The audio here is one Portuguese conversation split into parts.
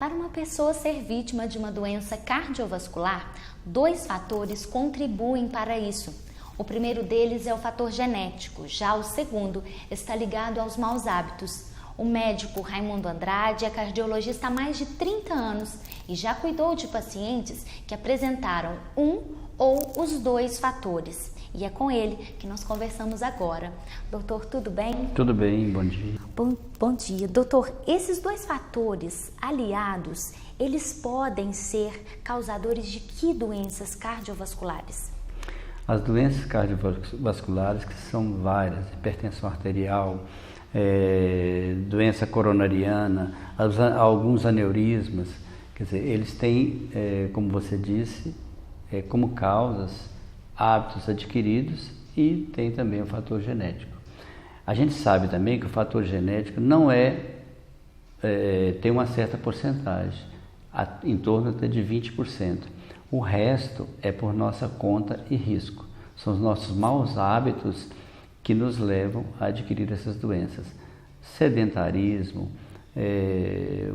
Para uma pessoa ser vítima de uma doença cardiovascular, dois fatores contribuem para isso. O primeiro deles é o fator genético, já o segundo está ligado aos maus hábitos. O médico Raimundo Andrade é cardiologista há mais de 30 anos e já cuidou de pacientes que apresentaram um ou os dois fatores. E é com ele que nós conversamos agora. Doutor, tudo bem? Tudo bem, bom dia. Bom dia. Doutor, esses dois fatores aliados, eles podem ser causadores de que doenças cardiovasculares? As doenças cardiovasculares, que são várias, hipertensão arterial, doença coronariana, alguns aneurismas, quer dizer, eles têm, como você disse, como causas hábitos adquiridos e tem também o fator genético. A gente sabe também que o fator genético não tem uma certa porcentagem, em torno até de 20%. O resto é por nossa conta e risco. São os nossos maus hábitos que nos levam a adquirir essas doenças. Sedentarismo,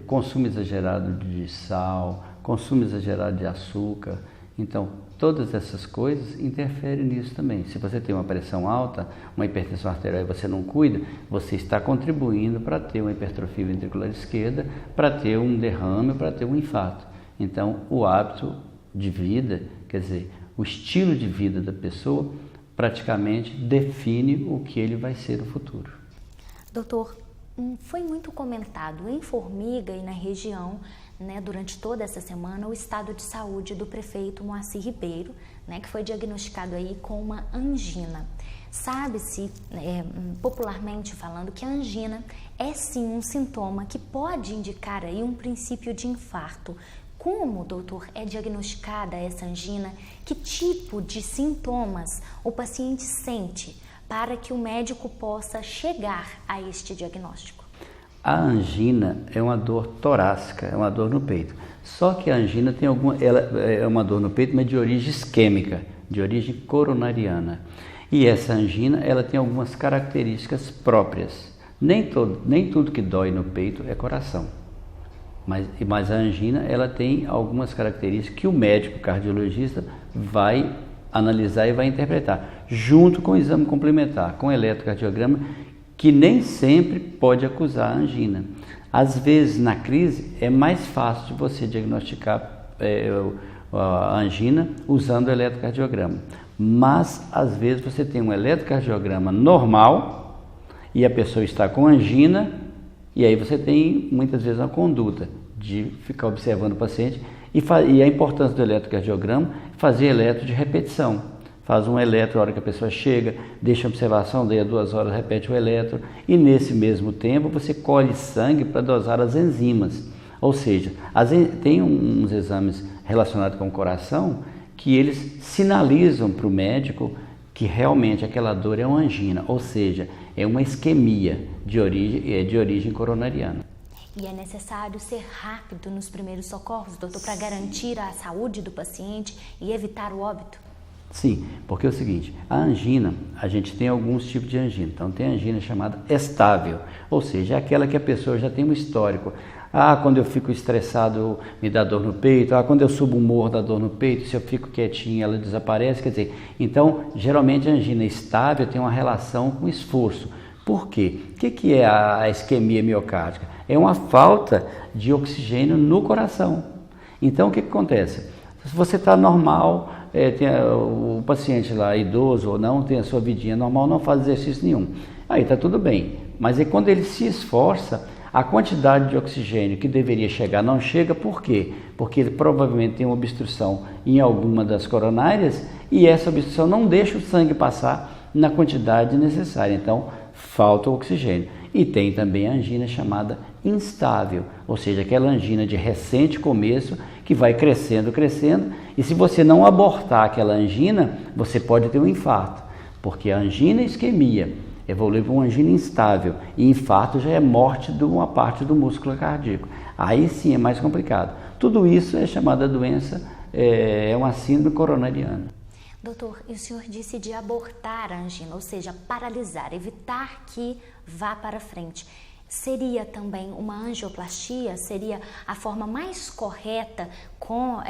consumo exagerado de sal, consumo exagerado de açúcar. Então, todas essas coisas interferem nisso também. Se você tem uma pressão alta, uma hipertensão arterial e você não cuida, você está contribuindo para ter uma hipertrofia ventricular esquerda, para ter um derrame, para ter um infarto. Então, o hábito de vida, quer dizer, o estilo de vida da pessoa, praticamente define o que ele vai ser no futuro. Doutor, foi muito comentado em Formiga e na região, durante toda essa semana, o estado de saúde do prefeito Moacir Ribeiro, que foi diagnosticado aí com uma angina. Sabe-se, popularmente falando, que a angina é sim um sintoma que pode indicar aí um princípio de infarto. Como, doutor, é diagnosticada essa angina? Que tipo de sintomas o paciente sente para que o médico possa chegar a este diagnóstico? A angina é uma dor torácica, é uma dor no peito. Só que a angina ela é uma dor no peito, mas de origem isquêmica, de origem coronariana. E essa angina, ela tem algumas características próprias. Nem tudo que dói no peito é coração. Mas a angina, ela tem algumas características que o médico cardiologista vai analisar e vai interpretar, junto com o exame complementar, com o eletrocardiograma, que nem sempre pode acusar a angina. Às vezes, na crise, é mais fácil de você diagnosticar a angina usando o eletrocardiograma. Mas, às vezes, você tem um eletrocardiograma normal e a pessoa está com angina, e aí você tem, muitas vezes, uma conduta de ficar observando o paciente e a importância do eletrocardiograma é fazer eletro de repetição. Faz um eletro a hora que a pessoa chega, deixa a observação, daí a 2 horas repete o eletro e nesse mesmo tempo você colhe sangue para dosar as enzimas. Ou seja, tem uns exames relacionados com o coração que eles sinalizam para o médico que realmente aquela dor é uma angina, ou seja, é uma isquemia de origem coronariana. E é necessário ser rápido nos primeiros socorros, doutor, para garantir a saúde do paciente e evitar o óbito? Sim, porque é o seguinte, a angina, a gente tem alguns tipos de angina. Então tem a angina chamada estável, ou seja, é aquela que a pessoa já tem um histórico. Quando eu fico estressado me dá dor no peito, quando eu subo um morro dá dor no peito, se eu fico quietinho ela desaparece, quer dizer, então geralmente a angina estável tem uma relação com esforço. Por quê? O que é a isquemia miocárdica? É uma falta de oxigênio no coração. Então o que acontece? Se você está normal, o paciente lá, idoso ou não, tem a sua vidinha normal, não faz exercício nenhum. Aí está tudo bem. Mas é quando ele se esforça, a quantidade de oxigênio que deveria chegar não chega. Por quê? Porque ele provavelmente tem uma obstrução em alguma das coronárias e essa obstrução não deixa o sangue passar na quantidade necessária. Então, falta o oxigênio. E tem também a angina chamada instável, ou seja, aquela angina de recente começo que vai crescendo, e se você não abortar aquela angina, você pode ter um infarto, porque a angina é isquemia, evolui para uma angina instável, e infarto já é morte de uma parte do músculo cardíaco. Aí sim é mais complicado. Tudo isso é chamada doença, é uma síndrome coronariana. Doutor, e o senhor disse de abortar a angina, ou seja, paralisar, evitar que vá para frente. Seria também uma angioplastia? Seria a forma mais correta com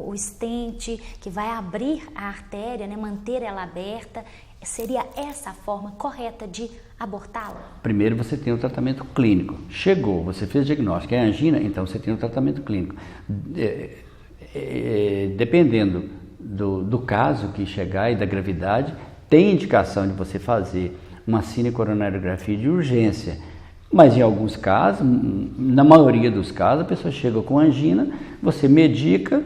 o stent que vai abrir a artéria, né, manter ela aberta? Seria essa a forma correta de abortá-la? Primeiro você tem o tratamento clínico. Chegou, você fez o diagnóstico, é angina, então você tem o tratamento clínico. Dependendo do caso que chegar e da gravidade, tem indicação de você fazer uma cinecoronariografia de urgência. Mas em alguns casos, na maioria dos casos, a pessoa chega com angina, você medica,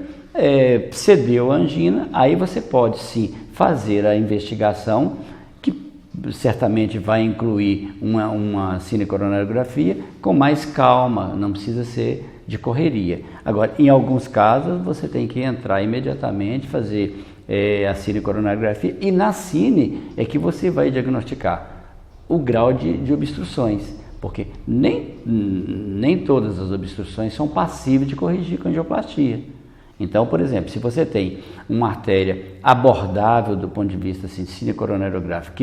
cedeu a angina, aí você pode sim fazer a investigação, que certamente vai incluir uma cinecoronariografia com mais calma, não precisa ser de correria. Agora, em alguns casos, você tem que entrar imediatamente, fazer a cinecoronariografia, e na cine é que você vai diagnosticar o grau de obstruções. Porque nem todas as obstruções são passíveis de corrigir com angioplastia. Então, por exemplo, se você tem uma artéria abordável do ponto de vista assim, cinecoronariográfico,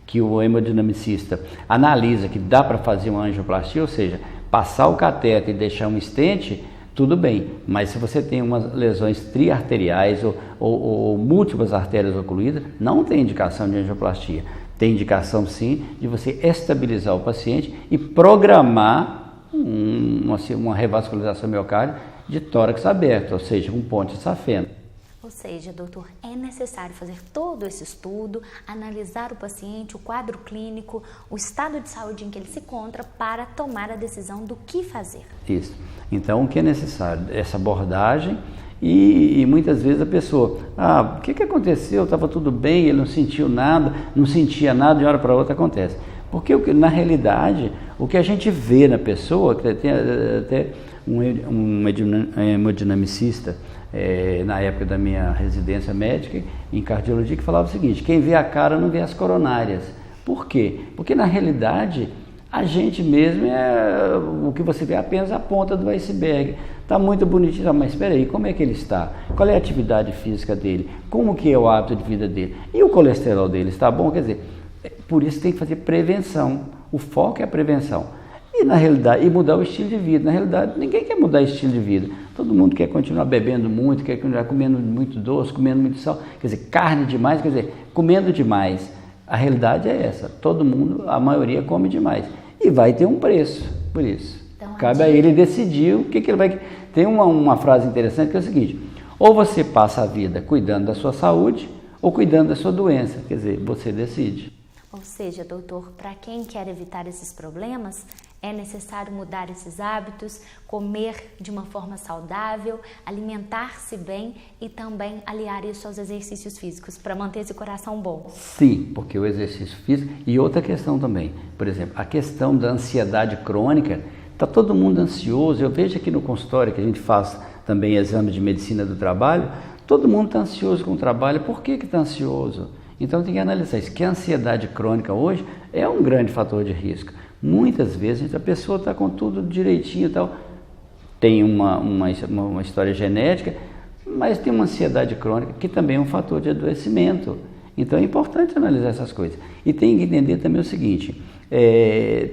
que o hemodinamicista analisa que dá para fazer uma angioplastia, ou seja, passar o cateter e deixar um stent, tudo bem. Mas se você tem umas lesões triarteriais ou múltiplas artérias ocluídas, não tem indicação de angioplastia. Tem indicação, sim, de você estabilizar o paciente e programar uma revascularização miocárdia de tórax aberto, ou seja, um ponte safena. Ou seja, doutor, é necessário fazer todo esse estudo, analisar o paciente, o quadro clínico, o estado de saúde em que ele se encontra para tomar a decisão do que fazer. Isso. Então, o que é necessário? Essa abordagem. E muitas vezes a pessoa, o que aconteceu? Estava tudo bem, ele não sentiu nada, não sentia nada, de uma hora para outra acontece. Porque na realidade, o que a gente vê na pessoa, que tem até um hemodinamicista, na época da minha residência médica em cardiologia, que falava o seguinte: quem vê a cara não vê as coronárias. Por quê? Porque na realidade a gente mesmo o que você vê é apenas a ponta do iceberg. Está muito bonitinho, mas espera aí, como é que ele está? Qual é a atividade física dele? Como que é o hábito de vida dele? E o colesterol dele está bom? Quer dizer, por isso tem que fazer prevenção. O foco é a prevenção. E na realidade, e mudar o estilo de vida. Na realidade, ninguém quer mudar o estilo de vida. Todo mundo quer continuar bebendo muito, quer continuar comendo muito doce, comendo muito sal. Quer dizer, carne demais, quer dizer, comendo demais. A realidade é essa. Todo mundo, a maioria, come demais. E vai ter um preço por isso. Então, cabe a ele decidir o que ele vai... Tem uma frase interessante que é o seguinte: ou você passa a vida cuidando da sua saúde ou cuidando da sua doença. Quer dizer, você decide. Ou seja, doutor, para quem quer evitar esses problemas, é necessário mudar esses hábitos, comer de uma forma saudável, alimentar-se bem e também aliar isso aos exercícios físicos para manter esse coração bom. Sim, porque o exercício físico... E outra questão também, por exemplo, a questão da ansiedade crônica. Está todo mundo ansioso. Eu vejo aqui no consultório que a gente faz também exame de medicina do trabalho, todo mundo está ansioso com o trabalho. Por que está ansioso? Então tem que analisar isso, que a ansiedade crônica hoje é um grande fator de risco. Muitas vezes a pessoa está com tudo direitinho e tal, tem uma história genética, mas tem uma ansiedade crônica que também é um fator de adoecimento. Então é importante analisar essas coisas. E tem que entender também o seguinte: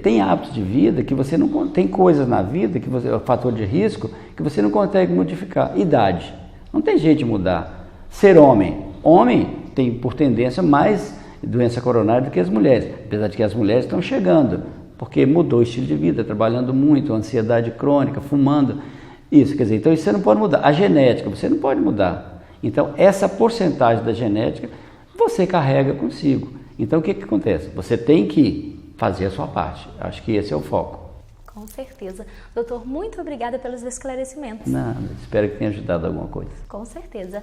tem hábitos de vida que você não... Tem coisas na vida, que você, é um fator de risco, que você não consegue modificar. Idade. Não tem jeito de mudar. Ser homem. Homem tem, por tendência, mais doença coronária do que as mulheres. Apesar de que as mulheres estão chegando, porque mudou o estilo de vida, trabalhando muito, ansiedade crônica, fumando. Isso, quer dizer, então isso você não pode mudar. A genética, você não pode mudar. Então, essa porcentagem da genética, você carrega consigo. Então, o que acontece? Você tem que fazer a sua parte. Acho que esse é o foco. Com certeza. Doutor, muito obrigada pelos esclarecimentos. Nada, espero que tenha ajudado alguma coisa. Com certeza.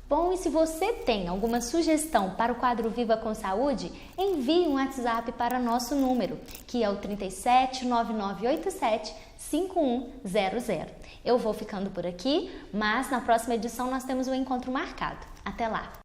Bom, e se você tem alguma sugestão para o quadro Viva com Saúde, envie um WhatsApp para nosso número, que é o 37 9987 5100. Eu vou ficando por aqui, mas na próxima edição nós temos um encontro marcado. Até lá!